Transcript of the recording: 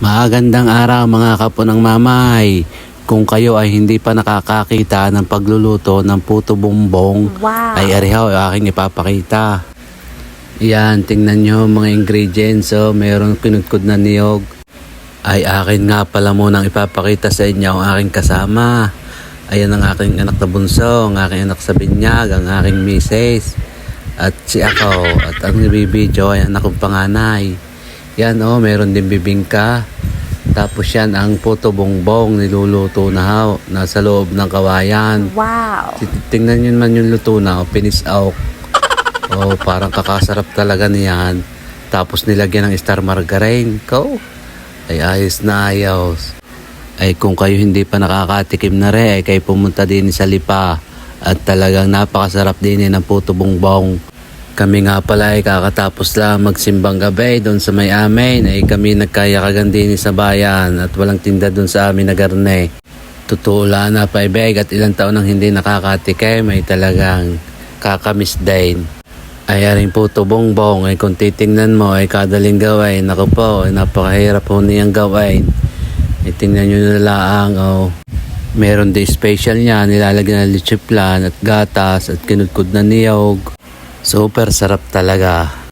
Magandang araw mga kapunang mamay. Kung kayo ay hindi pa nakakakita ng pagluluto ng puto bumbong, Wow! ay arihaw aking ipapakita. Yan, tingnan nyo mga ingredients. So, mayroong kinudkod na niyog. Ay akin nga pala munang ipapakita sa inyo ang aking kasama. Ayan ang aking anak na bunso, ang aking anak sa binyag, ang aking misis. At si ako, at ang nabibidyo ay anak kong panganay. Yan meron din bibingka. Tapos yan ang puto bongbong niluluto na nasa loob ng kawayan. Wow! Tingnan nyo naman yung luto na finish out. Parang kakasarap talaga niyan. Tapos nilagyan ng star margarine. Ay ayos na ayos. Ay kung kayo hindi pa nakakatikim na rin, ay kayo pumunta din sa Lipa. At talagang napakasarap din ng puto bongbong. Kami nga pala ay kakatapos lang magsimbang gabi doon sa may amin. Ay kami nagkayakagan din sa bayan at walang tinda doon sa amin na garne. Tutula na paibig at ilang taon nang hindi nakakatikim ay talagang kakamiss din. Ay aring puto bongbong ay kung titingnan mo ay kadaling gawain. Ako po ay napakahirap po niyang gawain. Ay tingnan nyo na lang meron din special niya, nilalagyan ng leche flan at gatas at kinudkod na niyog. Super sarap talaga.